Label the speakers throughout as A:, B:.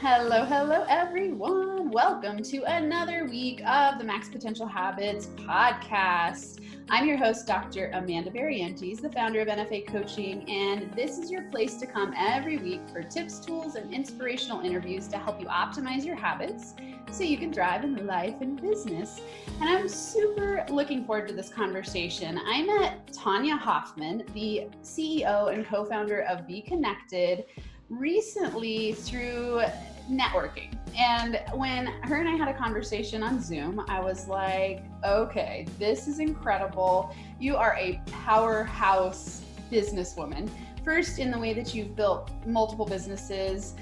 A: Hello, hello, everyone. Welcome to another week of the Max Potential Habits podcast. I'm your host, Dr. Amanda Barrientos, the founder of NFA Coaching, and this is your place to come every week for tips, tools, and inspirational interviews to help you optimize your habits so you can thrive in life and business. And I'm super looking forward to this conversation. I met Tonya Hofmann, the CEO and co-founder of Be Connected, recently through networking. And when her and I had a conversation on Zoom, I was like, okay, this is incredible. You are a powerhouse businesswoman. First, in the way that you've built multiple businesses.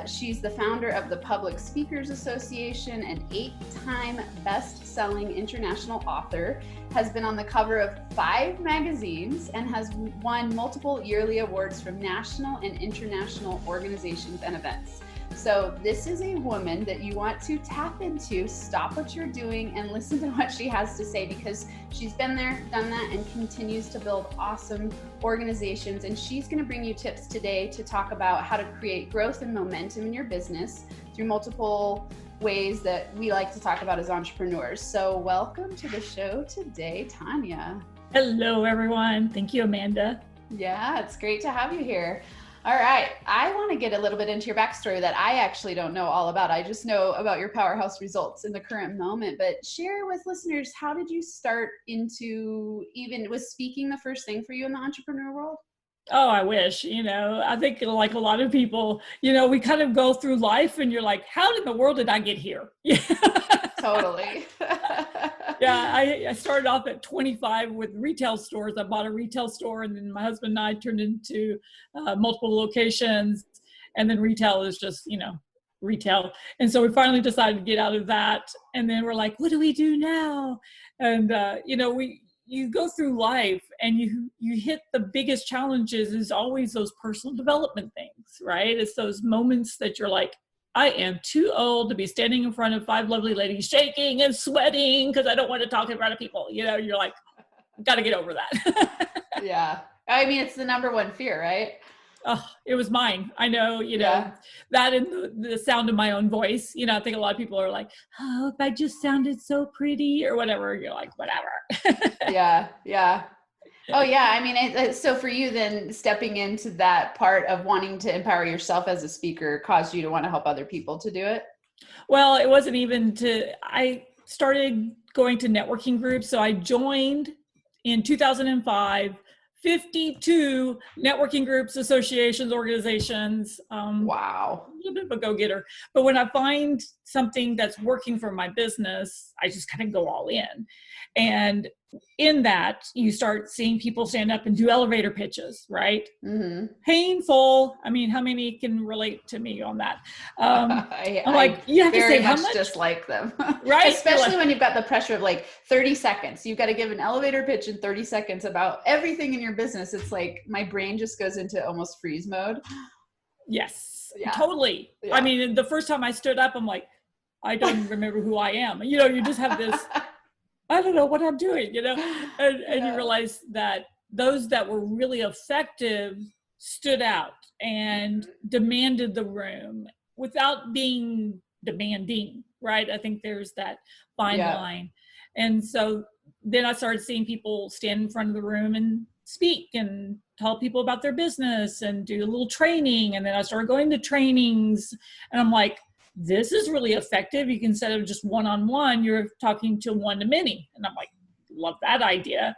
A: She's the founder of the Public Speakers Association, an 8-time best-selling international author, has been on the cover of 5 magazines, and has won multiple yearly awards from national and international organizations and events. So this is a woman that you want to tap into, stop what you're doing, and listen to what she has to say, because she's been there, done that, and continues to build awesome organizations. And she's going to bring you tips today to talk about how to create growth and momentum in your business through multiple ways that we like to talk about as entrepreneurs. So welcome to the show today, Tonya.
B: Hello, everyone. Thank you, Amanda.
A: Yeah, it's great to have you here. All right. I want to get a little bit into your backstory that I actually don't know all about. I just know about your powerhouse results in the current moment, but share with listeners, how did you start into, even was speaking the first thing for you in the entrepreneur world?
B: Oh, I wish, I think like a lot of people, we kind of go through life and you're like, how in the world did I get here?
A: Totally.
B: Yeah, I started off at 25 with retail stores. I bought a retail store, and then my husband and I turned into multiple locations. And then retail is just, retail. And so we finally decided to get out of that. And then we're like, what do we do now? And, you go through life and you hit the biggest challenges is always those personal development things, right? It's those moments that you're like, I am too old to be standing in front of 5 lovely ladies shaking and sweating because I don't want to talk in front of people. You're like, got to get over that.
A: Yeah. I mean, it's the number one fear, right?
B: Oh, it was mine. I know, that and the sound of my own voice. I think a lot of people are like, oh, if I just sounded so pretty or whatever. You're like, whatever.
A: Yeah. Oh yeah. I mean, so for you then, stepping into that part of wanting to empower yourself as a speaker caused you to want to help other people to do it?
B: Well, it wasn't even I started going to networking groups. So I joined in 2005, 52 networking groups, associations, organizations.
A: Wow.
B: A little bit of a go-getter. But when I find something that's working for my business, I just kind of go all in. And in that, you start seeing people stand up and do elevator pitches, right?
A: Mm-hmm.
B: Painful. I mean, how many can relate to me on that?
A: I'm
B: like, you have to say how much?
A: Just like them,
B: right?
A: Especially when you've got the pressure of like 30 seconds. You've got to give an elevator pitch in 30 seconds about everything in your business. It's like my brain just goes into almost freeze mode.
B: Yes,
A: yeah.
B: Totally. Yeah. I mean, the first time I stood up, I'm like, I don't even remember who I am. You just have this. I don't know what I'm doing, and you realize that those that were really effective stood out and demanded the room without being demanding, right? I think there's that fine line. And so then I started seeing people stand in front of the room and speak and tell people about their business and do a little training. And then I started going to trainings, and I'm like, this is really effective. You can, instead of just one-on-one, you're talking to one-to-many. And I'm like, love that idea.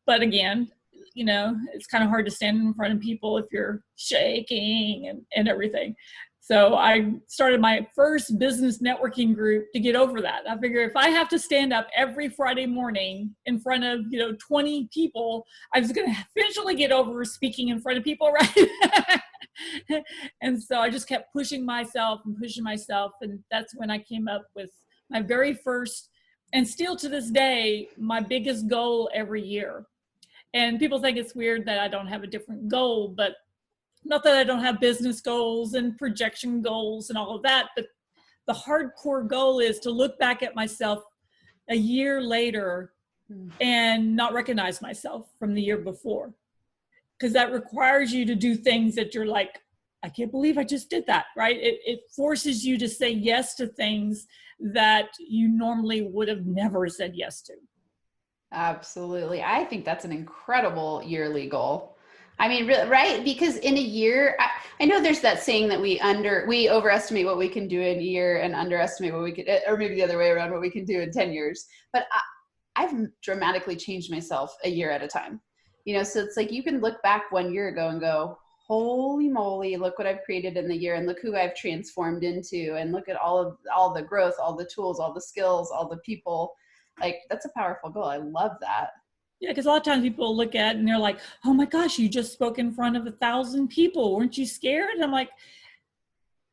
B: But again, it's kind of hard to stand in front of people if you're shaking and everything. So I started my first business networking group to get over that. I figure if I have to stand up every Friday morning in front of, 20 people, I was going to eventually get over speaking in front of people, right? And so I just kept pushing myself. And that's when I came up with my very first, and still to this day, my biggest goal every year. And people think it's weird that I don't have a different goal, but not that I don't have business goals and projection goals and all of that, but the hardcore goal is to look back at myself a year later and not recognize myself from the year before. Because that requires you to do things that you're like, I can't believe I just did that, right? It forces you to say yes to things that you normally would have never said yes to.
A: Absolutely. I think that's an incredible yearly goal. I mean, really, right? Because in a year, I know there's that saying that we overestimate what we can do in a year and underestimate what we could, or maybe the other way around, what we can do in 10 years. But I've dramatically changed myself a year at a time. So it's like you can look back 1 year ago and go, holy moly, look what I've created in the year, and look who I've transformed into, and look at all the growth, all the tools, all the skills, all the people. Like, that's a powerful goal. I love that.
B: Yeah, because a lot of times people look at it and they're like, oh my gosh, you just spoke in front of 1,000 people. Weren't you scared? And I'm like,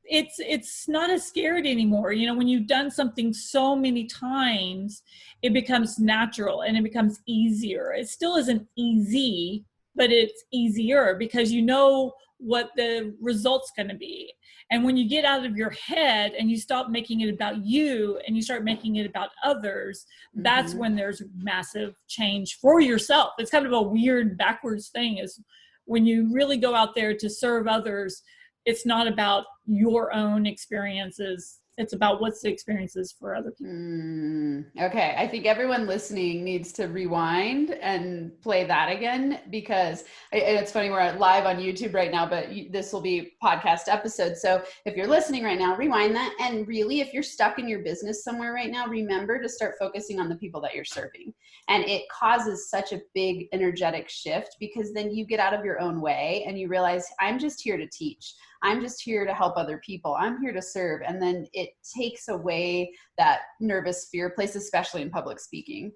B: it's not as scary anymore. When you've done something so many times, it becomes natural and it becomes easier. It still isn't easy, but it's easier because you know what the result's going to be. And when you get out of your head and you stop making it about you and you start making it about others, that's when there's massive change for yourself. It's kind of a weird backwards thing, is when you really go out there to serve others, it's not about your own experiences. It's about what's the experiences for other people.
A: Okay. I think everyone listening needs to rewind and play that again, because it's funny, we're live on YouTube right now, but this will be podcast episode. So if you're listening right now, rewind that. And really, if you're stuck in your business somewhere right now, remember to start focusing on the people that you're serving. And it causes such a big energetic shift, because then you get out of your own way and you realize, I'm just here to teach. I'm just here to help other people. I'm here to serve. And then it takes away that nervous fear place, especially in public speaking.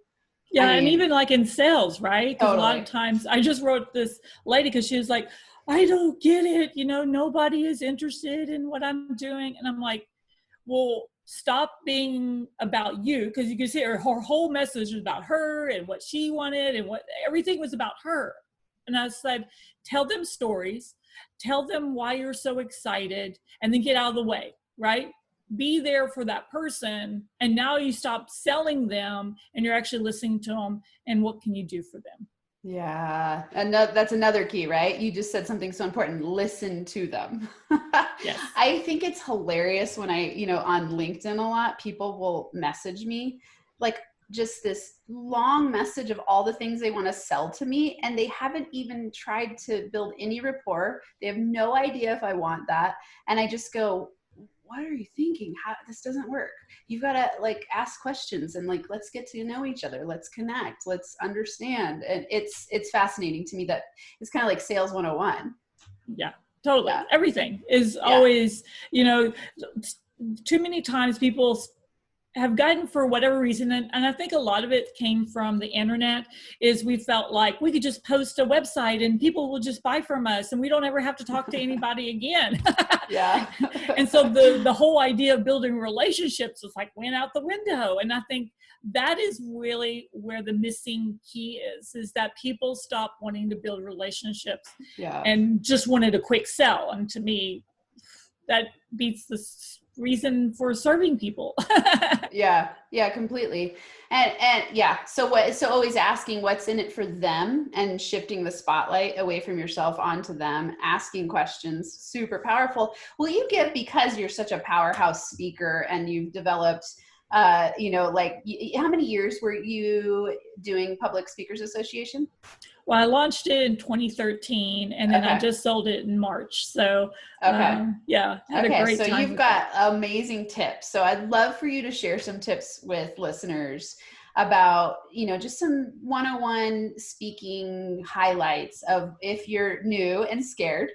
B: Yeah. And even like in sales, right? Because
A: Totally.
B: a lot of times I just wrote this lady because she was like, I don't get it. Nobody is interested in what I'm doing. And I'm like, well, stop being about you, because you can see her whole message was about her and what she wanted, and everything was about her. And I said, tell them stories. Tell them why you're so excited, and then get out of the way, right? Be there for that person. And now you stop selling them and you're actually listening to them. And what can you do for them?
A: Yeah. And that's another key, right? You just said something so important. Listen to them.
B: Yes.
A: I think it's hilarious when on LinkedIn a lot, people will message me like just this long message of all the things they want to sell to me. And they haven't even tried to build any rapport. They have no idea if I want that. And I just go, what are you thinking? This doesn't work. You've got to ask questions and let's get to know each other. Let's connect. Let's understand. And it's fascinating to me that it's kind of like sales 101.
B: Yeah, totally. Yeah. Everything is always, too many times people have gotten, for whatever reason, and I think a lot of it came from the internet, is we felt like we could just post a website and people will just buy from us and we don't ever have to talk to anybody again.
A: Yeah.
B: And so the whole idea of building relationships was went out the window. And I think that is really where the missing key is that people stop wanting to build relationships and just wanted a quick sell. And to me, that beats the reason for serving people.
A: Yeah, completely. And so always asking what's in it for them and shifting the spotlight away from yourself onto them, asking questions, super powerful. Will you give, because you're such a powerhouse speaker and you've developed, how many years were you doing Public Speakers Association?
B: Well, I launched it in 2013, and then I just sold it in March. So, had a great time.
A: So you've got amazing tips. So I'd love for you to share some tips with listeners about, just some 101 speaking highlights of, if you're new and scared,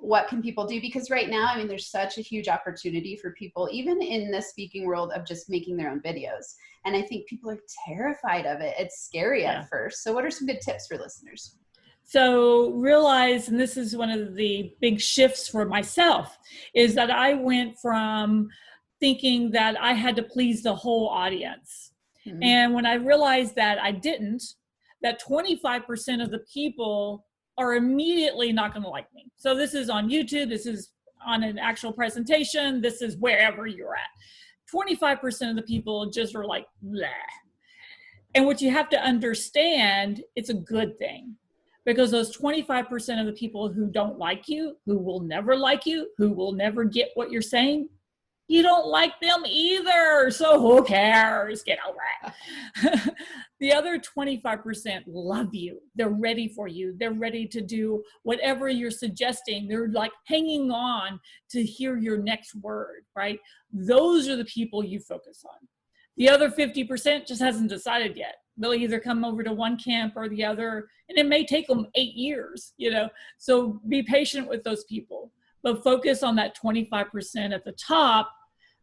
A: what can people do? Because right now, there's such a huge opportunity for people, even in the speaking world, of just making their own videos. And I think people are terrified of it. It's scary at first. So what are some good tips for listeners?
B: So realize, and this is one of the big shifts for myself, is that I went from thinking that I had to please the whole audience. Mm-hmm. And when I realized that I didn't, that 25% of the people are immediately not going to like me. So this is on YouTube, this is on an actual presentation, this is wherever you're at. 25% of the people just are like, bleh. And what you have to understand, it's a good thing. because those 25% of the people who don't like you, who will never like you, who will never get what you're saying, you don't like them either. So who cares? Get over it. The other 25% love you. They're ready for you. They're ready to do whatever you're suggesting. They're like hanging on to hear your next word, right? Those are the people you focus on. The other 50% just hasn't decided yet. They'll either come over to one camp or the other, and it may take them 8 years, So be patient with those people, but focus on that 25% at the top,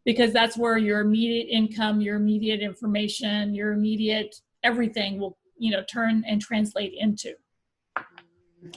B: because that's where your immediate income, your immediate information, your immediate everything will, turn and translate into.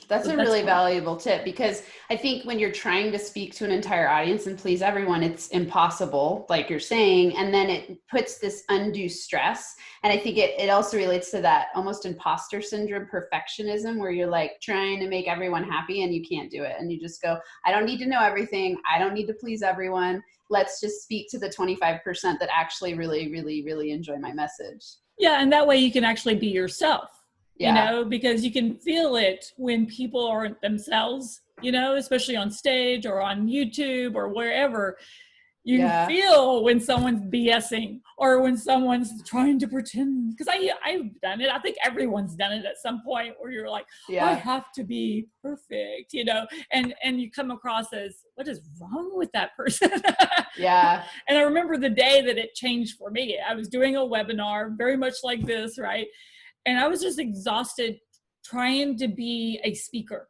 A: That's a really valuable tip, because I think when you're trying to speak to an entire audience and please everyone, it's impossible, like you're saying, and then it puts this undue stress. And I think it also relates to that almost imposter syndrome, perfectionism, where you're like trying to make everyone happy and you can't do it. And you just go, I don't need to know everything. I don't need to please everyone. Let's just speak to the 25% that actually really, really, really enjoy my message.
B: Yeah. And that way you can actually be yourself.
A: Yeah.
B: Because you can feel it when people aren't themselves, especially on stage or on YouTube or wherever. You feel when someone's BSing or when someone's trying to pretend, because I've done it. I think everyone's done it at some point where you're like, I have to be perfect, and you come across as, what is wrong with that person?
A: Yeah.
B: And I remember the day that it changed for me. I was doing a webinar very much like this, right? And I was just exhausted trying to be a speaker.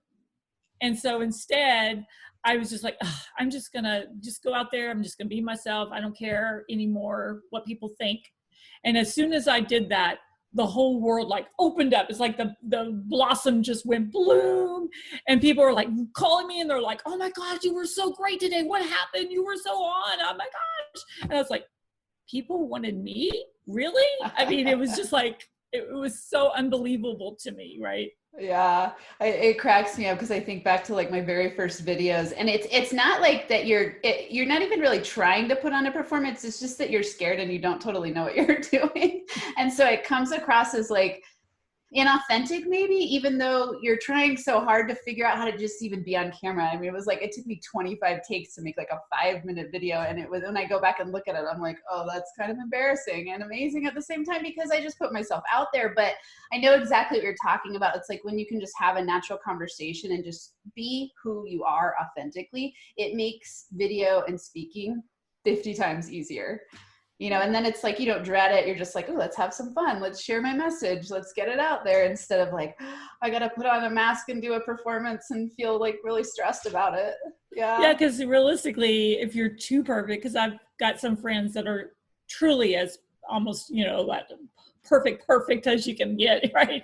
B: And so instead, I was just like, I'm just going to just go out there. I'm just going to be myself. I don't care anymore what people think. And as soon as I did that, the whole world like opened up. It's like the blossom just went bloom. And people are like calling me and they're like, oh my gosh, you were so great today. What happened? You were so on. Oh my gosh. And I was like, people wanted me? Really? I mean, it was just like, it was so unbelievable to me, right?
A: Yeah, it cracks me up because I think back to like my very first videos, and it's not like that you're not even really trying to put on a performance. It's just that you're scared and you don't totally know what you're doing. And so it comes across as like inauthentic, maybe, even though you're trying so hard to figure out how to just even be on camera. I mean, it was like, it took me 25 takes to make like a 5-minute video. And it was, when I go back and look at it, I'm like, oh, that's kind of embarrassing and amazing at the same time, because I just put myself out there. But I know exactly what you're talking about. It's like when you can just have a natural conversation and just be who you are authentically, it makes video and speaking 50 times easier. And then it's like, you don't dread it. You're just like, oh, let's have some fun. Let's share my message. Let's get it out there, instead of like, I got to put on a mask and do a performance and feel like really stressed about it. Yeah.
B: Yeah. Because realistically, if you're too perfect, because I've got some friends that are truly as almost, like perfect as you can get, right?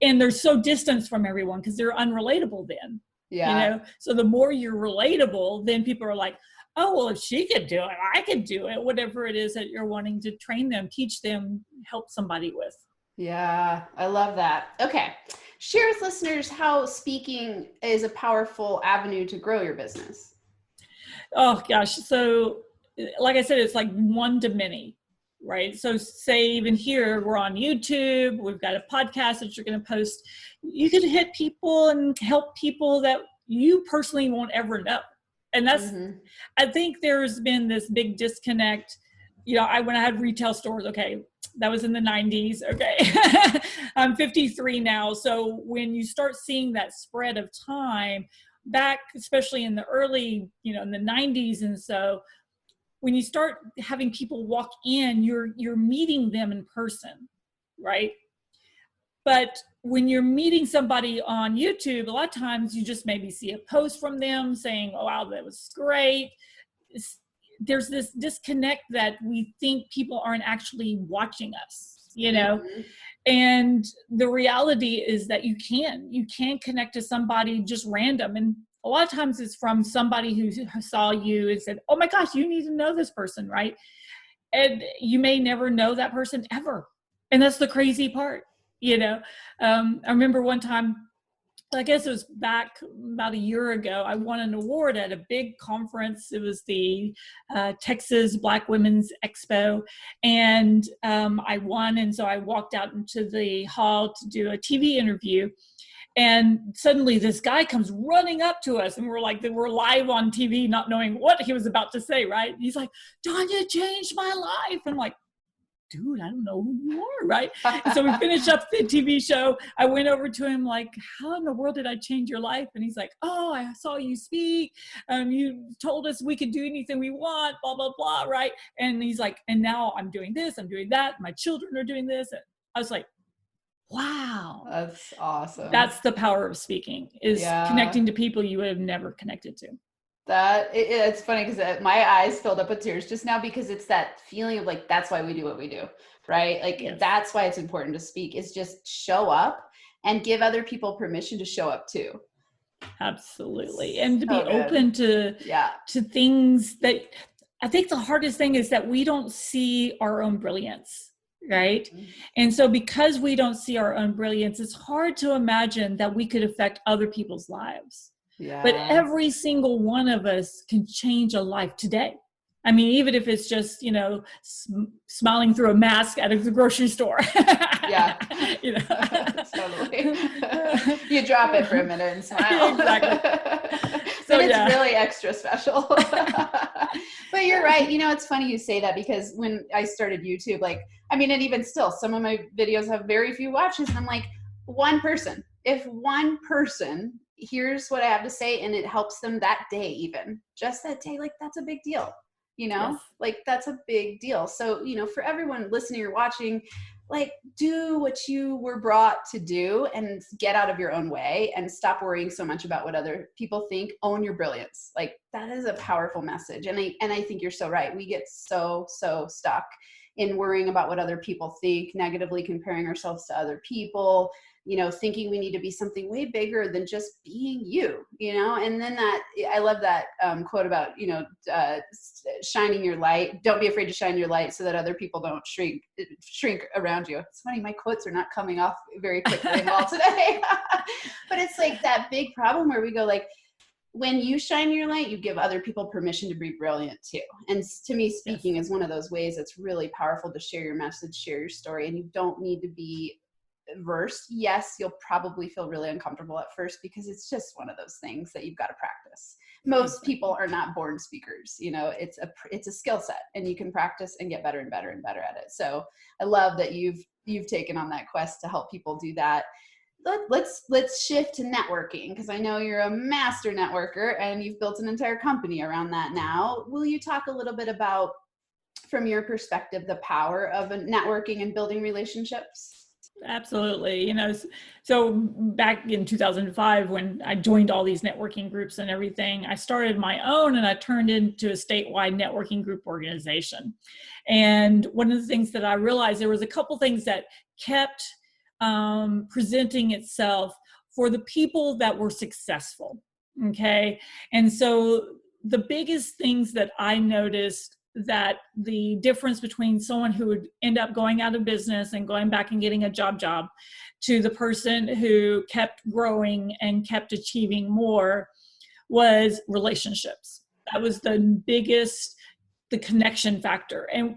B: And they're so distanced from everyone because they're unrelatable then.
A: Yeah.
B: So the more you're relatable, then people are like, oh, well, if she could do it, I could do it. Whatever it is that you're wanting to train them, teach them, help somebody with.
A: Yeah, I love that. Okay. Share with listeners how speaking is a powerful avenue to grow your business.
B: Oh, gosh. So like I said, it's like one to many, right? So say even here, we're on YouTube, we've got a podcast that you're going to post. You could hit people and help people that you personally won't ever know. And that's, I think there's been this big disconnect. When I had retail stores, okay, that was in the 90s. Okay. I'm 53 now. So when you start seeing that spread of time back, especially in the early, in the 90s. And so when you start having people walk in, you're meeting them in person, right? But when you're meeting somebody on YouTube, a lot of times you just maybe see a post from them saying, oh, wow, that was great. There's this disconnect that we think people aren't actually watching us, And the reality is that you can connect to somebody just random. And a lot of times it's from somebody who saw you and said, oh my gosh, you need to know this person, right? And you may never know that person ever. And that's the crazy part. I remember one time, I guess it was back about a year ago, I won an award at a big conference. It was the Texas Black Women's Expo, and I won. And so I walked out into the hall to do a TV interview. And suddenly this guy comes running up to us, and we're live on TV, not knowing what he was about to say, right? He's like, Tonya changed my life. I'm like, dude, I don't know who you are, right? And so we finished up the TV show. I went over to him like, how in the world did I change your life? And he's like, oh, I saw you speak. You told us we could do anything we want, blah, blah, blah, right? And he's like, and now I'm doing this, I'm doing that. My children are doing this. And I was like, wow.
A: That's awesome.
B: That's the power of speaking, is connecting to people you would have never connected to.
A: It's funny because my eyes filled up with tears just now, because it's that feeling of like, that's why we do what we do, right? Like, that's why it's important to speak, is just show up and give other people permission to show up too.
B: Absolutely. And to be open to things that, I think the hardest thing is that we don't see our own brilliance, right? Mm-hmm. And so because we don't see our own brilliance, it's hard to imagine that we could affect other people's lives. Yeah. But every single one of us can change a life today. I mean, even if it's just, smiling through a mask at the grocery store.
A: Yeah. Totally. You drop it for a minute and smile.
B: Exactly.
A: So it's really extra special. But you're right. It's funny you say that, because when I started YouTube, and even still, some of my videos have very few watches, and I'm like, if one person here's what I have to say and it helps them that day, even just that day, that's a big deal, yes. That's a big deal. So, for everyone listening or watching, do what you were brought to do and get out of your own way and stop worrying so much about what other people think. Own your brilliance. That is a powerful message. And I think you're so right. We get so stuck in worrying about what other people think, negatively comparing ourselves to other people, thinking we need to be something way bigger than just being you, and then I love that quote about, shining your light. Don't be afraid to shine your light so that other people don't shrink around you. It's funny. My quotes are not coming off very quickly and well today, but it's that big problem where we go when you shine your light, you give other people permission to be brilliant too. And to me, speaking is one of those ways that's really powerful to share your message, share your story, and you don't need to be versed. Yes, you'll probably feel really uncomfortable at first because it's just one of those things that you've got to practice. Most people are not born speakers. It's a skill set, and you can practice and get better and better and better at it. So I love that you've taken on that quest to help people do that. Let's shift to networking, because I know you're a master networker and you've built an entire company around that now. Will you talk a little bit about, from your perspective, the power of networking and building relationships?
B: Absolutely. So back in 2005, when I joined all these networking groups and everything, I started my own, and I turned into a statewide networking group organization. And one of the things that I realized, there was a couple things that kept presenting itself for the people that were successful. Okay. And so the biggest things that I noticed, that the difference between someone who would end up going out of business and going back and getting a job to the person who kept growing and kept achieving more, was relationships. That was the connection factor. And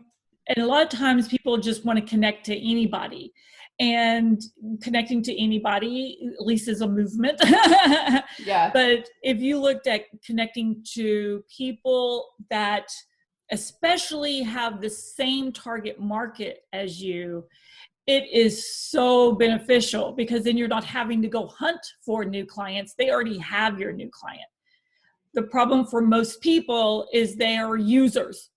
B: a lot of times people just want to connect to anybody, and connecting to anybody, at least is a movement.
A: Yeah.
B: But if you looked at connecting to people that especially have the same target market as you, it is so beneficial, because then you're not having to go hunt for new clients. They already have your new client. The problem for most people is they are users.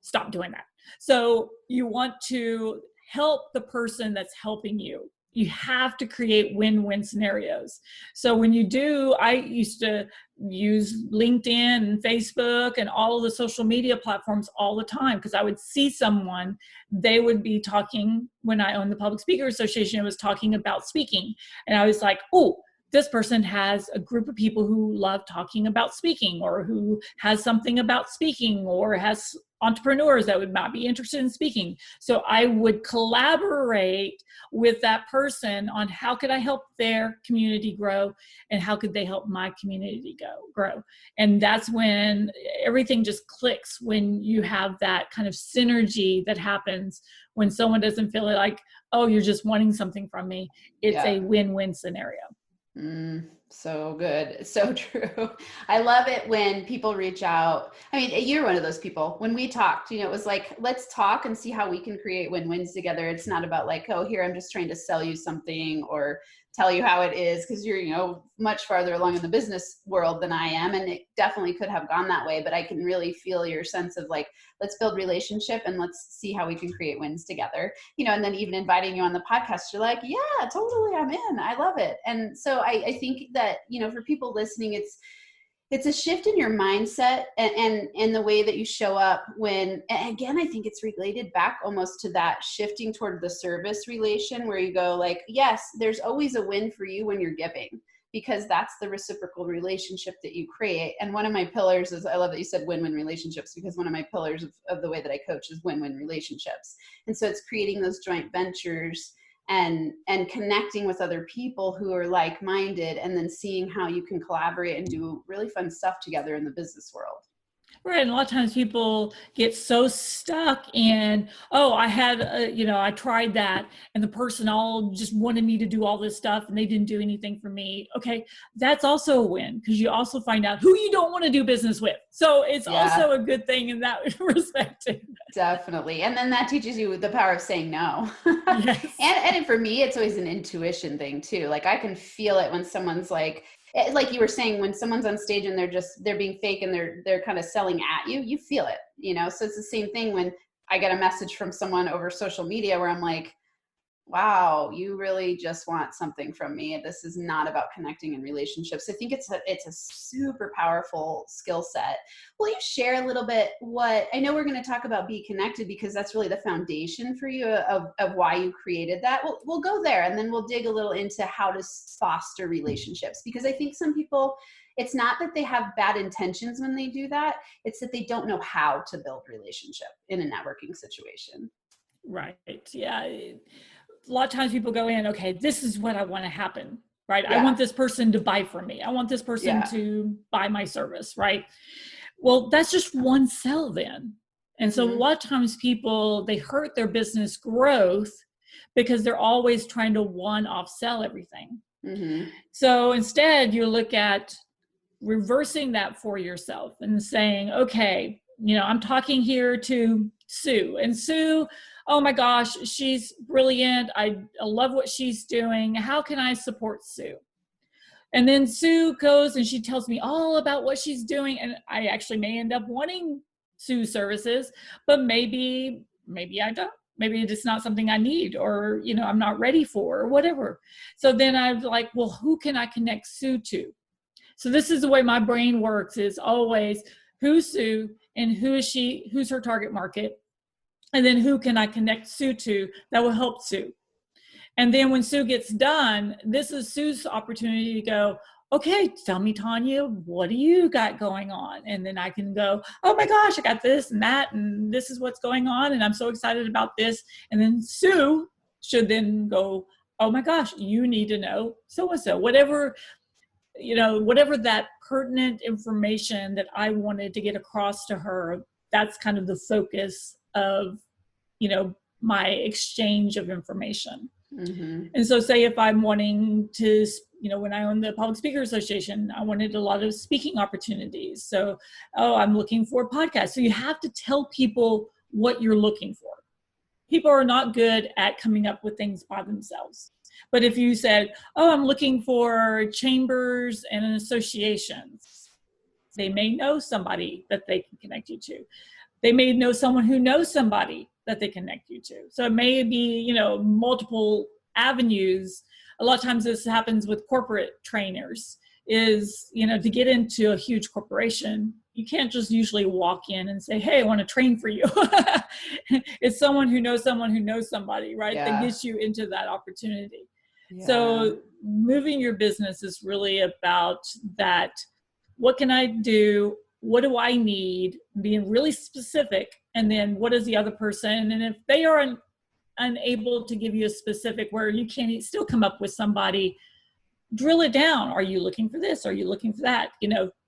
B: Stop doing that. So you want to help the person that's helping you. You have to create win-win scenarios. So when you do, I used to use LinkedIn and Facebook and all of the social media platforms all the time, because I would see someone, they would be talking, when I owned the Public Speaker Association, I was talking about speaking. And I was like, oh, this person has a group of people who love talking about speaking, or who has something about speaking, or has entrepreneurs that would not be interested in speaking. So I would collaborate with that person on how could I help their community grow, and how could they help my community grow. And that's when everything just clicks, when you have that kind of synergy that happens when someone doesn't feel like, oh, you're just wanting something from me. It's a win-win scenario.
A: So good. So true. I love it when people reach out. I mean, you're one of those people. When we talked, it was like, let's talk and see how we can create win-wins together. It's not about like, oh, here, I'm just trying to sell you something or tell you how it is, because you're, much farther along in the business world than I am. And it definitely could have gone that way, but I can really feel your sense of like, let's build relationship and let's see how we can create wins together, and then even inviting you on the podcast, you're like, yeah, totally, I'm in, I love it. And so I think that, for people listening, it's a shift in your mindset and the way that you show up when, and again, I think it's related back almost to that shifting toward the service relation, where you go like, yes, there's always a win for you when you're giving, because that's the reciprocal relationship that you create. And one of my pillars is, I love that you said win-win relationships, because one of my pillars of the way that I coach is win-win relationships. And so it's creating those joint ventures and connecting with other people who are like-minded, and then seeing how you can collaborate and do really fun stuff together in the business world.
B: Right. And a lot of times people get so stuck in, oh, I had, I tried that and the person all just wanted me to do all this stuff and they didn't do anything for me. Okay. That's also a win, because you also find out who you don't want to do business with. So it's also a good thing in that respect too.
A: Definitely. And then that teaches you the power of saying no.
B: Yes.
A: And for me, it's always an intuition thing too. Like I can feel it when someone's like you were saying, when someone's on stage and they're being fake and they're kind of selling at you, you feel it, So it's the same thing when I get a message from someone over social media where I'm like, wow, you really just want something from me. This is not about connecting in relationships. I think it's a super powerful skill set. Will you share a little bit what, I know we're going to talk about Be Connected, because that's really the foundation for you of why you created that. We'll go there, and then we'll dig a little into how to foster relationships, because I think some people, it's not that they have bad intentions when they do that. It's that they don't know how to build relationship in a networking situation.
B: Right. Yeah. A lot of times people go in, okay, this is what I want to happen, right? Yeah. I want this person to buy from me. I want this person to buy my service, right? Well, that's just one sell then. And so a lot of times people, they hurt their business growth because they're always trying to one-off sell everything. So instead you look at reversing that for yourself and saying, okay, I'm talking here to Sue, and Sue, oh my gosh, she's brilliant. I love what she's doing. How can I support Sue? And then Sue goes and she tells me all about what she's doing. And I actually may end up wanting Sue's services, but maybe I don't. Maybe it's not something I need, or, I'm not ready for, or whatever. So then I'm like, well, who can I connect Sue to? So this is the way my brain works, is always who's Sue and who's her target market? And then who can I connect Sue to that will help Sue? And then when Sue gets done, this is Sue's opportunity to go, okay, tell me, Tonya, what do you got going on? And then I can go, oh my gosh, I got this and that, and this is what's going on, and I'm so excited about this. And then Sue should then go, oh my gosh, you need to know so-and-so, whatever that pertinent information that I wanted to get across to her. That's kind of the focus of, my exchange of information. And so say if I'm wanting to, when I owned the Public Speaker Association, I wanted a lot of speaking opportunities. So, I'm looking for podcasts. So you have to tell people what you're looking for. People are not good at coming up with things by themselves. But if you said, I'm looking for chambers and associations, they may know somebody that they can connect you to. They may know someone who knows somebody that they connect you to. So it may be, multiple avenues. A lot of times this happens with corporate trainers, is, to get into a huge corporation, you can't just usually walk in and say, hey, I want to train for you. It's someone who knows somebody, right? That gets you into that opportunity. So moving your business is really about that. What can I do? What do I need? Being really specific. And then what is the other person? And if they are unable to give you a specific where you can still come up with somebody, drill it down. Are you looking for this? Are you looking for that?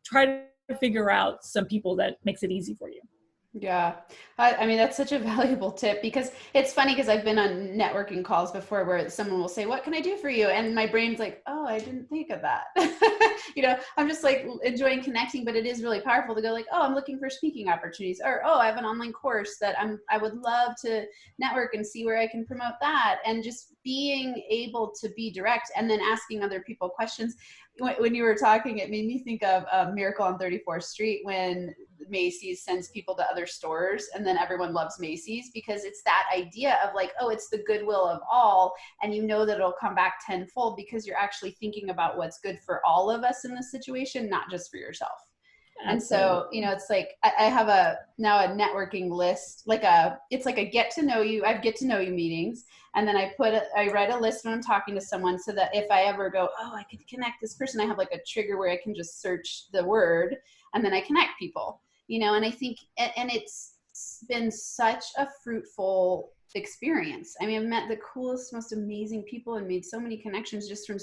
B: Try to figure out some people that makes it easy for you.
A: Yeah. I mean, that's such a valuable tip because it's funny because I've been on networking calls before where someone will say, "What can I do for you?" And my brain's like, "Oh, I didn't think of that." I'm just like enjoying connecting, but it is really powerful to go like, "Oh, I'm looking for speaking opportunities," or, "Oh, I have an online course that I would love to network and see where I can promote that." And just being able to be direct and then asking other people questions. When you were talking, it made me think of Miracle on 34th Street when Macy's sends people to other stores and then everyone loves Macy's because it's that idea of like, oh, it's the goodwill of all. And you know that it'll come back tenfold because you're actually thinking about what's good for all of us in this situation, not just for yourself. And so,
B: Absolutely.
A: it's like I have now a networking list, it's like a get to know you. I have get to know you meetings, and then I write a list when I'm talking to someone so that if I ever go, oh, I could connect this person, I have like a trigger where I can just search the word and then I connect people. And I think, and it's been such a fruitful experience. I mean, I've met the coolest, most amazing people and made so many connections just from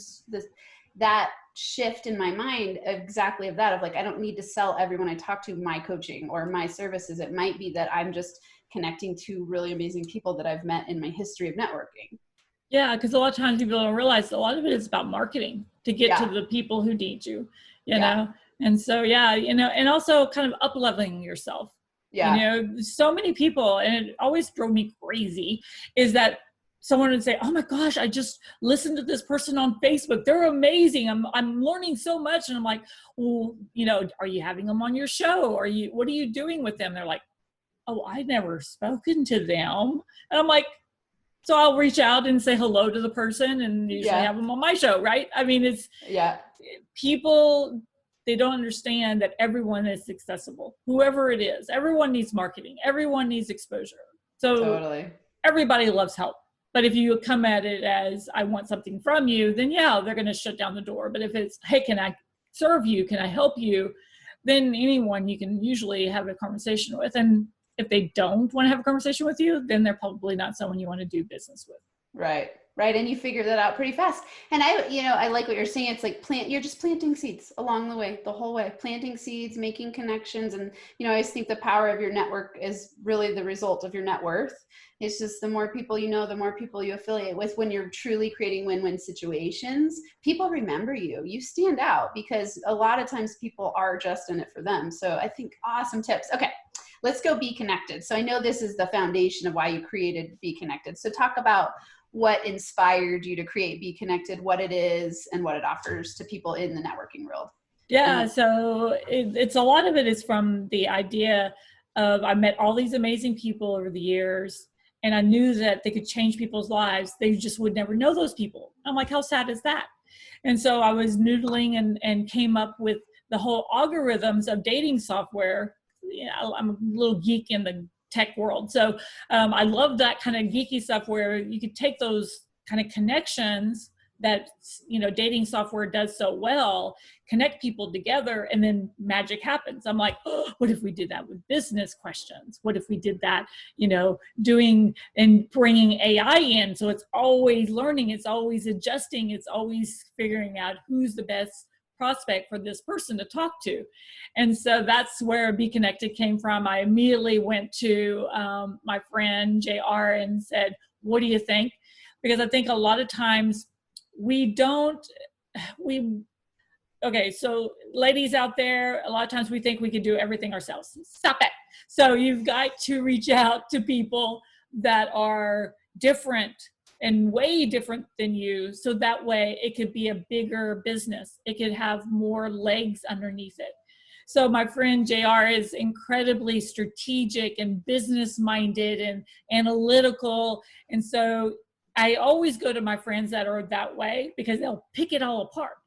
A: that shift in my mind exactly of that, of like, I don't need to sell everyone I talk to my coaching or my services. It might be that I'm just connecting to really amazing people that I've met in my history of networking.
B: Yeah, because a lot of times people don't realize a lot of it is about marketing to get to
A: Yeah.
B: the people who need you, you
A: Yeah.
B: know? And so, yeah, and also kind of up-leveling yourself.
A: Yeah.
B: So many people, and it always drove me crazy, is that someone would say, "Oh my gosh, I just listened to this person on Facebook. They're amazing. I'm learning so much." And I'm like, "Well, are you having them on your show? What are you doing with them?" They're like, "Oh, I never spoken to them." And I'm like, so I'll reach out and say hello to the person and usually
A: Yeah.
B: have them on my show, right? I mean, it's
A: Yeah.
B: people, they don't understand that everyone is accessible. Whoever it is, everyone needs marketing. Everyone needs exposure. So
A: Totally.
B: everybody loves help. But if you come at it as, I want something from you, then yeah, they're going to shut down the door. But if it's, hey, can I serve you? Can I help you? Then anyone you can usually have a conversation with. And if they don't want to have a conversation with you, then they're probably not someone you want to do business with.
A: Right. Right. And you figure that out pretty fast. And I like what you're saying. It's like you're just planting seeds along the way, the whole way, planting seeds, making connections. And, I always think the power of your network is really the result of your net worth. It's just the more people the more people you affiliate with. When you're truly creating win-win situations, people remember you. You stand out because a lot of times people are just in it for them. So I think awesome tips. Okay. Let's go Be Connected. So I know this is the foundation of why you created Be Connected. So talk about what inspired you to create Be Connected, what it is, and what it offers to people in the networking world.
B: Yeah, so it's a lot of it is from the idea of, I met all these amazing people over the years, and I knew that they could change people's lives. They just would never know those people. I'm like, how sad is that? And so I was noodling and came up with the whole algorithms of dating software. I'm a little geek in the tech world. So I love that kind of geeky stuff where you could take those kind of connections that dating software does so well, connect people together, and then magic happens. I'm like, oh, what if we did that with business questions? What if we did that, doing and bringing AI in, so it's always learning, it's always adjusting, it's always figuring out who's the best prospect for this person to talk to. And so that's where Be Connected came from. I immediately went to my friend JR and said, what do you think? Because I think a lot of times okay, so ladies out there, a lot of times we think we can do everything ourselves. Stop it. So you've got to reach out to people that are different and way different than you, so that way it could be a bigger business. It could have more legs underneath it. So my friend JR is incredibly strategic and business minded and analytical. And so I always go to my friends that are that way because they'll pick it all apart,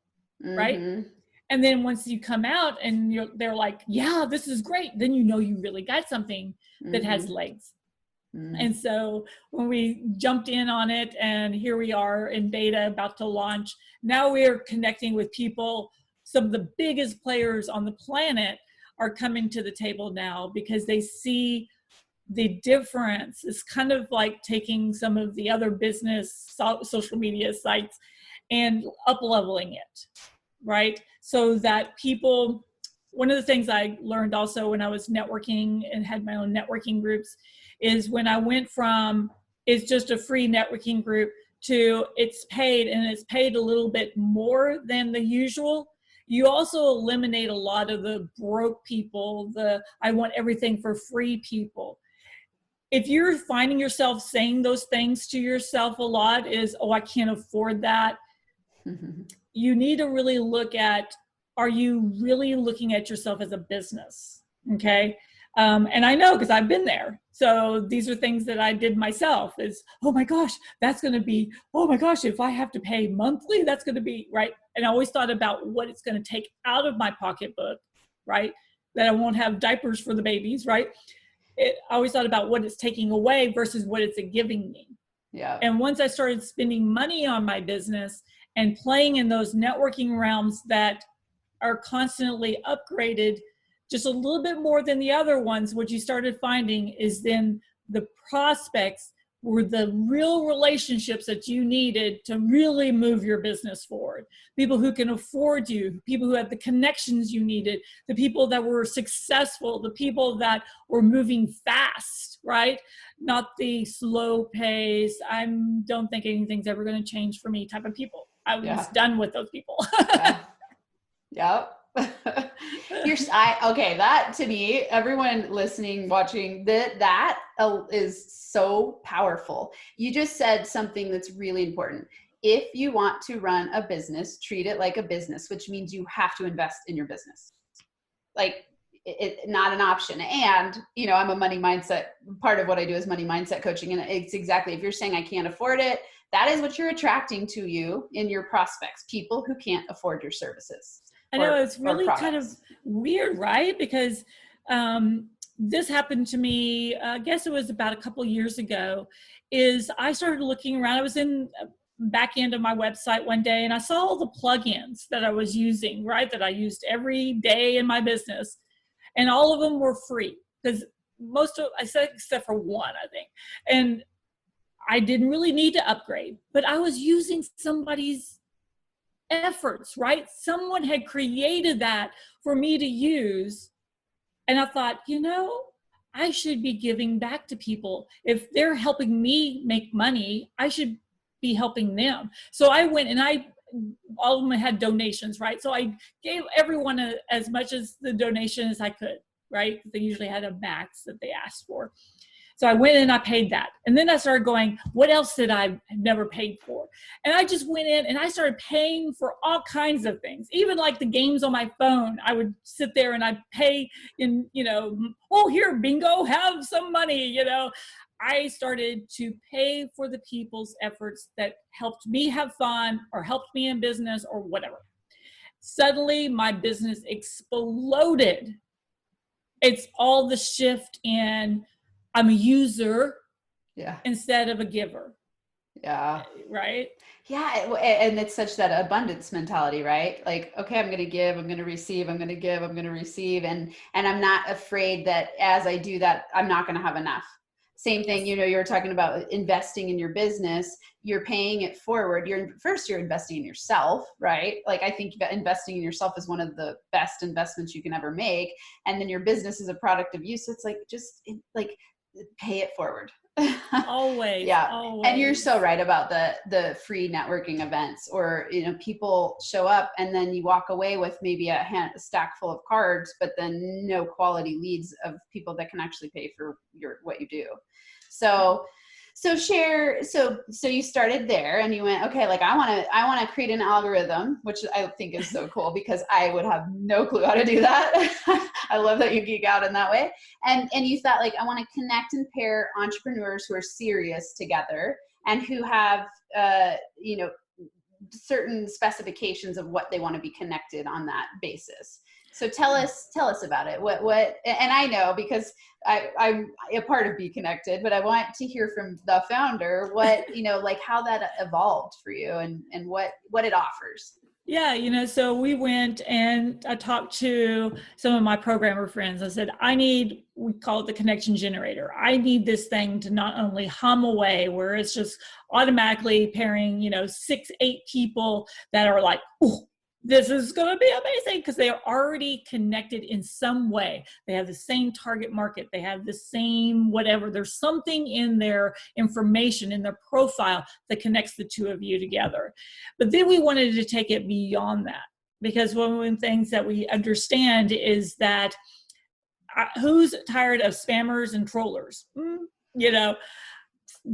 B: right?
A: Mm-hmm.
B: And then once you come out and they're like, yeah, this is great, then you really got something that has legs. And so when we jumped in on it, and here we are in beta about to launch, now we're connecting with people. Some of the biggest players on the planet are coming to the table now because they see the difference. It's kind of like taking some of the other business social media sites and up leveling it, right? So that people one of the things I learned also when I was networking and had my own networking groups is when I went from it's just a free networking group to it's paid, and it's paid a little bit more than the usual, you also eliminate a lot of the broke people, the I want everything for free people. If you're finding yourself saying those things to yourself a lot is, oh, I can't afford that. You need to really look at, are you really looking at yourself as a business? Okay. And I know because I've been there. So these are things that I did myself is, oh my gosh, that's going to be, oh my gosh, if I have to pay monthly, that's going to be right. And I always thought about what it's going to take out of my pocketbook, right? That I won't have diapers for the babies, right? I always thought about what it's taking away versus what it's giving me.
A: Yeah.
B: And once I started spending money on my business and playing in those networking realms that are constantly upgraded just a little bit more than the other ones, what you started finding is then the prospects were the real relationships that you needed to really move your business forward. People who can afford you, people who had the connections you needed, the people that were successful, the people that were moving fast, right? Not the slow pace, I don't think anything's ever going to change for me type of people. I was done with those people.
A: Yep. Okay, that to me, everyone listening, watching, that is so powerful. You just said something that's really important. If you want to run a business, treat it like a business, which means you have to invest in your business. Like it's not an option. And, you know, I'm a money mindset. Part of what I do is money mindset coaching. And it's exactly, if you're saying I can't afford it, that is what you're attracting to you in your prospects, people who can't afford your services.
B: I know it's really kind of weird, right? Because this happened to me, I guess it was about a couple years ago, is I started looking around. I was in back end of my website one day and I saw all the plugins that I was using, right? That I used every day in my business. And all of them were free because I said, except for one, I think. And I didn't really need to upgrade, but I was using somebody's efforts, right? Someone had created that for me to use. And I thought, you know, I should be giving back to people. If they're helping me make money, I should be helping them. So I went and all of them had donations, right? So I gave everyone as much as the donation as I could, right? They usually had a max that they asked for. So I went and I paid that. And then I started going, what else did I never paid for? And I just went in and I started paying for all kinds of things. Even like the games on my phone, I would sit there and I'd pay in, you know, oh, here, bingo, have some money, you know. I started to pay for the people's efforts that helped me have fun or helped me in business or whatever. Suddenly my business exploded. It's all the shift in I'm a user instead of a giver.
A: Yeah.
B: Right?
A: Yeah. And it's such that abundance mentality, right? Like, okay, I'm going to give, I'm going to receive, I'm going to give, I'm going to receive. And I'm not afraid that as I do that, I'm not going to have enough. Same thing, you know, you were talking about investing in your business, you're paying it forward. You're investing in yourself, right? Like I think investing in yourself is one of the best investments you can ever make. And then your business is a product of you. So it's like, just like pay it forward.
B: Always.
A: Yeah.
B: Always.
A: And you're so right about the free networking events, or, you know, people show up and then you walk away with maybe a stack full of cards, but then no quality leads of people that can actually pay for what you do. So you started there and you went, okay, like I want to create an algorithm, which I think is so cool because I would have no clue how to do that. I love that you geek out in that way. And you thought like, I want to connect and pair entrepreneurs who are serious together and who have, you know, certain specifications of what they want to be connected on that basis. So tell us about it. What, and I know because I'm a part of Be Connected, but I want to hear from the founder, what, you know, like how that evolved for you and what it offers.
B: Yeah, you know, so we went and I talked to some of my programmer friends. I said, we call it the connection generator. I need this thing to not only hum away where it's just automatically pairing, you know, 6-8 people that are like, ooh, this is going to be amazing because they are already connected in some way. They have the same target market. They have the same whatever. There's something in their information, in their profile that connects the two of you together. But then we wanted to take it beyond that, because one of the things that we understand is that who's tired of spammers and trollers?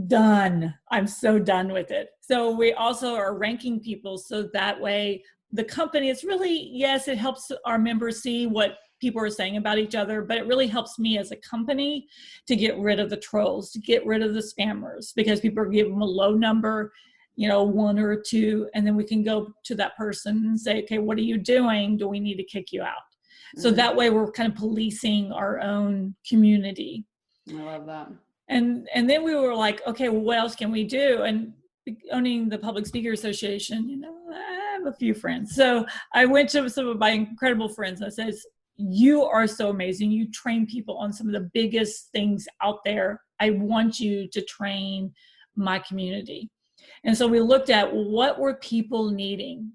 B: Done. I'm so done with it. So we also are ranking people so that way the company, it's really, yes, it helps our members see what people are saying about each other, but it really helps me as a company to get rid of the trolls, to get rid of the spammers, because people give them a low number, 1 or 2, and then we can go to that person and say, okay, what are you doing? Do we need to kick you out? Mm-hmm. So that way we're kind of policing our own community.
A: I love that.
B: And then we were like, okay, well, what else can we do? And owning the Public Speaker Association, I have a few friends. So I went to some of my incredible friends and I said, you are so amazing. You train people on some of the biggest things out there. I want you to train my community. And so we looked at what were people needing?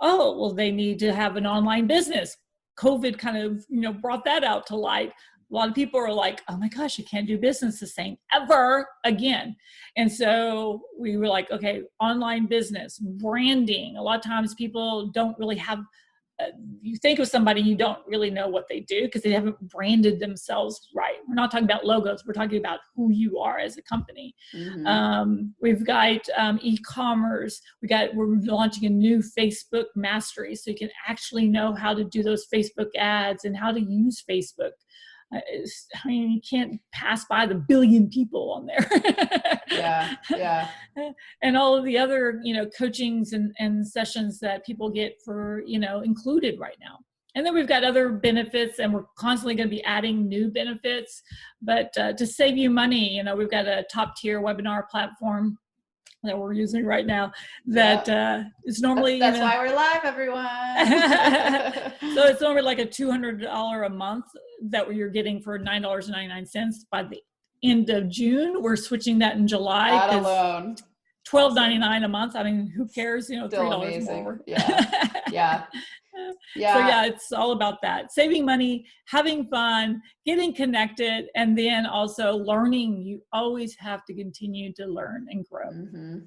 B: Oh, well, they need to have an online business. COVID kind of, brought that out to light. A lot of people are like, oh my gosh, I can't do business the same ever again. And so we were like, okay, online business, branding. A lot of times people don't really have, you think of somebody, you don't really know what they do because they haven't branded themselves right. We're not talking about logos. We're talking about who you are as a company. Mm-hmm. We've got e-commerce. We're launching a new Facebook mastery so you can actually know how to do those Facebook ads and how to use Facebook. You can't pass by the billion people on there. Yeah. And all of the other, coachings and sessions that people get for, included right now. And then we've got other benefits, and we're constantly going to be adding new benefits. But to save you money, we've got a top tier webinar platform that we're using right now that is normally
A: that's why we're live, everyone.
B: So it's normally like a $200 a month that you're getting for $9.99 by the end of June. We're switching that in July.
A: That alone,
B: $12.99 a month. I mean, who cares?
A: Still
B: $3
A: amazing.
B: more.
A: Yeah.
B: So yeah, it's all about that. Saving money, having fun, getting connected, and then also learning. You always have to continue to learn and grow.
A: Mm-hmm.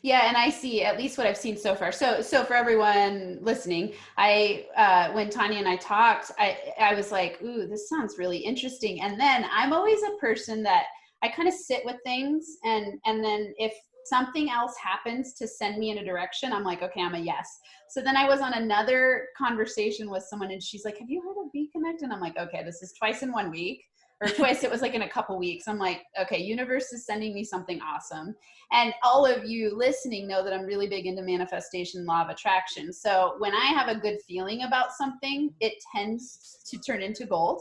A: Yeah. And I see at least what I've seen so far. So for everyone listening, when Tonya and I talked, I was like, ooh, this sounds really interesting. And then I'm always a person that I kind of sit with things and then if something else happens to send me in a direction, I'm like, okay, I'm a yes. So then I was on another conversation with someone and she's like, have you heard of Be Connect? And I'm like, okay, this is twice in 1 week. Or twice, it was like in a couple weeks. I'm like, okay, universe is sending me something awesome. And all of you listening know that I'm really big into manifestation, law of attraction. So when I have a good feeling about something, it tends to turn into gold.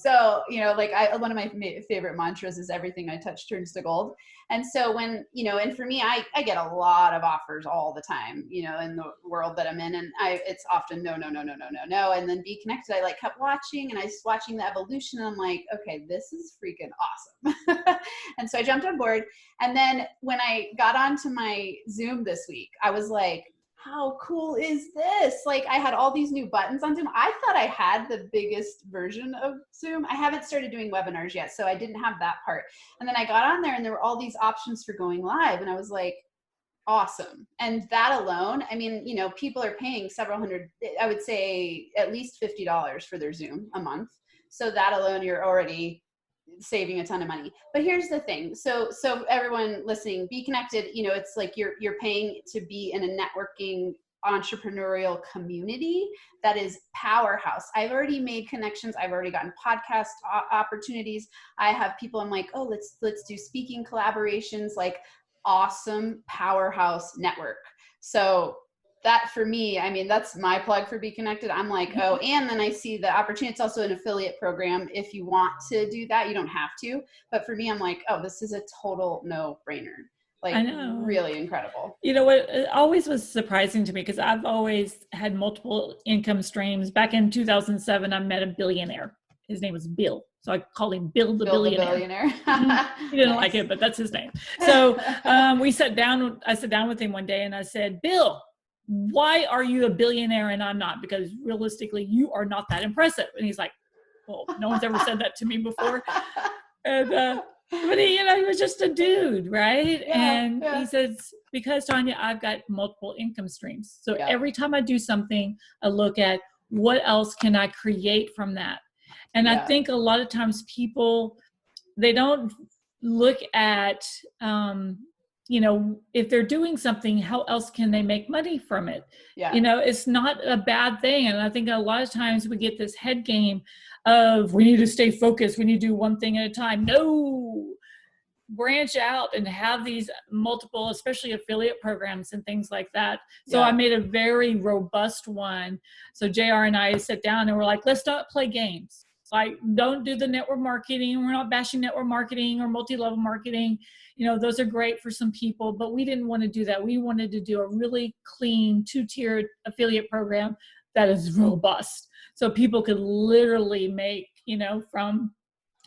A: So, one of my favorite mantras is everything I touch turns to gold. And so when, and for me, I get a lot of offers all the time, in the world that I'm in. And it's often no. And then Be Connected, I kept watching and I was watching the evolution. And I'm like, okay, this is freaking awesome. And so I jumped on board. And then when I got onto my Zoom this week, I was like, how cool is this? I had all these new buttons on Zoom. I thought I had the biggest version of Zoom. I haven't started doing webinars yet, so I didn't have that part. And then I got on there and there were all these options for going live. And I was like, awesome. And that alone, I mean, people are paying several hundred, I would say at least $50 for their Zoom a month. So that alone, you're already saving a ton of money. But here's the thing. So everyone listening, Be Connected, it's like you're paying to be in a networking entrepreneurial community that is powerhouse. I've already made connections. I've already gotten podcast opportunities. I have people, I'm like, oh, let's do speaking collaborations, awesome powerhouse network. So that for me, I mean, that's my plug for Be Connected. I'm like, oh, and then I see the opportunity. It's also an affiliate program. If you want to do that, you don't have to. But for me, I'm like, oh, this is a total no-brainer. I know. Really incredible.
B: You know what? It always was surprising to me because I've always had multiple income streams. Back in 2007, I met a billionaire. His name was Bill. So I called him Bill the Billionaire. He didn't like it, but that's his name. So I sat down with him one day and I said, Bill, why are you a billionaire and I'm not? Because realistically, you are not that impressive. And he's like, well, no one's ever said that to me before. And, but he, he was just a dude, right? And he says, because Tonya, I've got multiple income streams. So every time I do something, I look at what else can I create from that? And I think a lot of times people, they don't look at, if they're doing something, how else can they make money from it? It's not a bad thing. And I think a lot of times we get this head game of we need to stay focused. We need to do one thing at a time. No, branch out and have these multiple, especially affiliate programs and things like that. So I made a very robust one. So JR and I sat down and we're like, let's not play games. Like, don't do the network marketing. We're not bashing network marketing or multi-level marketing. Those are great for some people, but we didn't want to do that. We wanted to do a really clean 2-tiered affiliate program that is robust. So people could literally make, from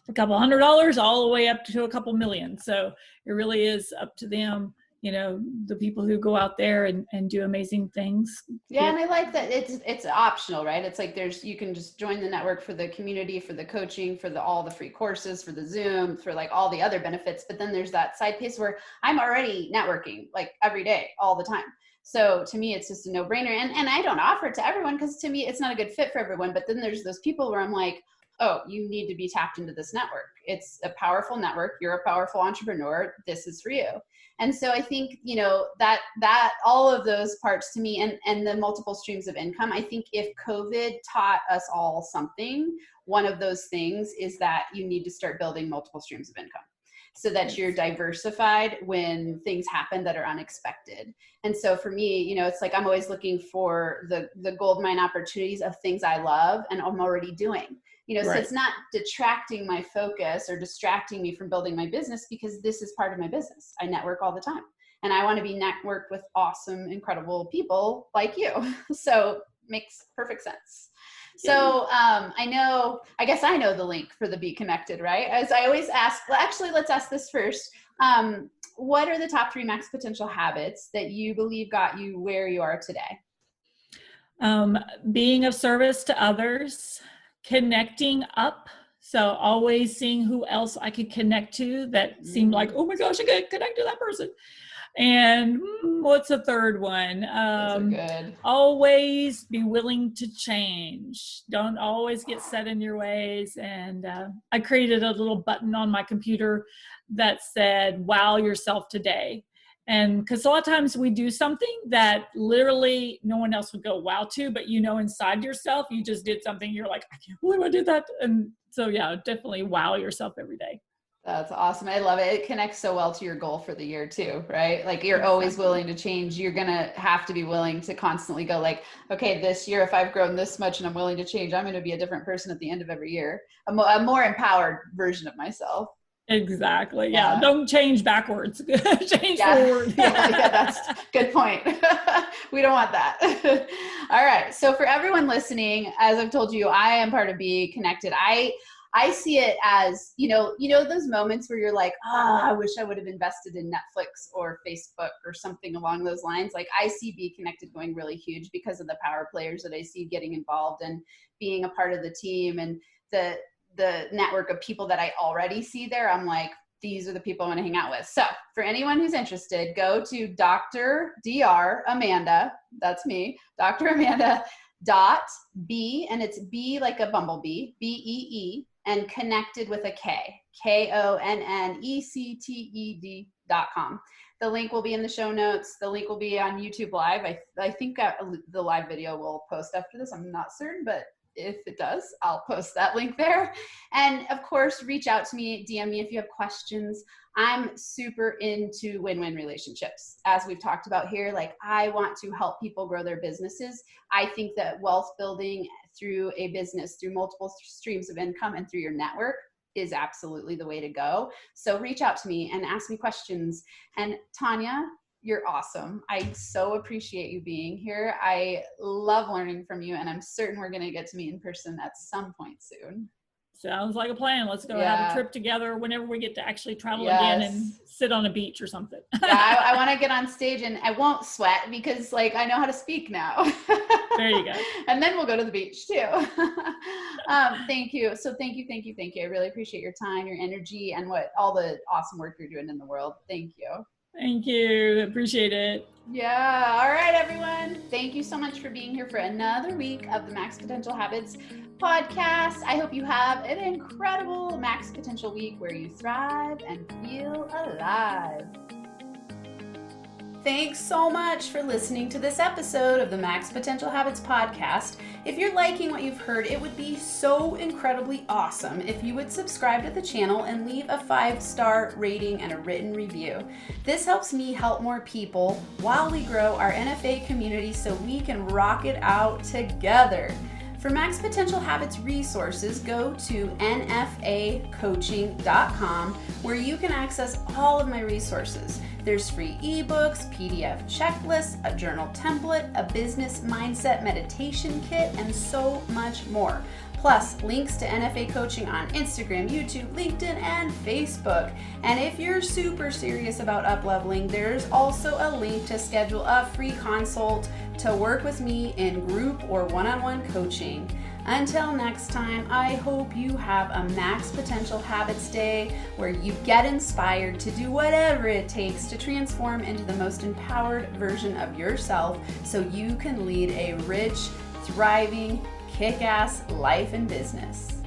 B: a couple $100 all the way up to a couple million. So it really is up to them, the people who go out there and do amazing things.
A: Yeah. And I like that it's optional, right? It's like you can just join the network for the community, for the coaching, for all the free courses, for the Zoom, for like all the other benefits. But then there's that side piece where I'm already networking like every day, all the time. So to me, it's just a no-brainer. And I don't offer it to everyone because to me, it's not a good fit for everyone. But then there's those people where I'm like, oh, you need to be tapped into this network. It's a powerful network. You're a powerful entrepreneur. This is for you. And so I think, that all of those parts to me and the multiple streams of income, I think if COVID taught us all something, one of those things is that you need to start building multiple streams of income so that you're diversified when things happen that are unexpected. And so for me, it's like I'm always looking for the gold mine opportunities of things I love and I'm already doing. So it's not detracting my focus or distracting me from building my business because this is part of my business. I network all the time and I want to be networked with awesome, incredible people like you. So makes perfect sense. So I guess I know the link for the Be Connected, right? As I always ask, well, actually, let's ask this first. What are the top 3 max potential habits that you believe got you where you are today?
B: Being of service to others, connecting up. So always seeing who else I could connect to that seemed like, oh my gosh, I could connect to that person. And what's the third one?
A: Those are good.
B: Always be willing to change. Don't always get set in your ways. And I created a little button on my computer that said, wow yourself today. And because a lot of times we do something that literally no one else would go wow to, but inside yourself, you just did something. You're like, I can't believe I did that. And so, definitely wow yourself every day.
A: That's awesome. I love it. It connects so well to your goal for the year too, right? Like you're always willing to change. You're going to have to be willing to constantly go like, okay, this year, if I've grown this much and I'm willing to change, I'm going to be a different person at the end of every year, a more empowered version of myself.
B: Exactly. Yeah. Don't change backwards. Change forward.
A: That's good point. We don't want that. All right. So for everyone listening, as I've told you, I am part of Be Connected. I see it as, those moments where you're like, I wish I would have invested in Netflix or Facebook or something along those lines. Like I see Be Connected going really huge because of the power players that I see getting involved and being a part of the team and the network of people that I already see there. I'm like, these are the people I want to hang out with. So for anyone who's interested, go to Dr. Amanda. That's me, Dr. Amanda .B, and it's B like a bumblebee, BEE, and connected with a K, KONNECTED.com. The link will be in the show notes. The link will be on YouTube Live. I think the live video will post after this. I'm not certain, but if it does, I'll post that link there. And of course, reach out to me, DM me if you have questions. I'm super into win-win relationships. As we've talked about here, like I want to help people grow their businesses. I think that wealth building through a business, through multiple streams of income and through your network is absolutely the way to go. So reach out to me and ask me questions. And Tonya, you're awesome. I so appreciate you being here. I love learning from you, and I'm certain we're going to get to meet in person at some point soon.
B: Sounds like a plan. Let's go have a trip together whenever we get to actually travel again and sit on a beach or something.
A: Yeah, I want to get on stage and I won't sweat because like I know how to speak now.
B: There you go.
A: And then we'll go to the beach too. Thank you. So thank you. I really appreciate your time, your energy, and all the awesome work you're doing in the world. Thank you.
B: Thank you. Appreciate it.
A: Yeah. All right, everyone. Thank you so much for being here for another week of the Max Potential Habits podcast. I hope you have an incredible Max Potential week where you thrive and feel alive. Thanks so much for listening to this episode of the Max Potential Habits podcast. If you're liking what you've heard, it would be so incredibly awesome if you would subscribe to the channel and leave a 5-star rating and a written review. This helps me help more people while we grow our NFA community so we can rock it out together. For Max Potential Habits resources, go to nfacoaching.com where you can access all of my resources. There's free ebooks, PDF checklists, a journal template, a business mindset meditation kit, and so much more. Plus, links to NFA coaching on Instagram, YouTube, LinkedIn, and Facebook. And if you're super serious about up-leveling, there's also a link to schedule a free consult to work with me in group or one-on-one coaching. Until next time, I hope you have a Max Potential Habits Day where you get inspired to do whatever it takes to transform into the most empowered version of yourself so you can lead a rich, thriving, kick-ass life and business.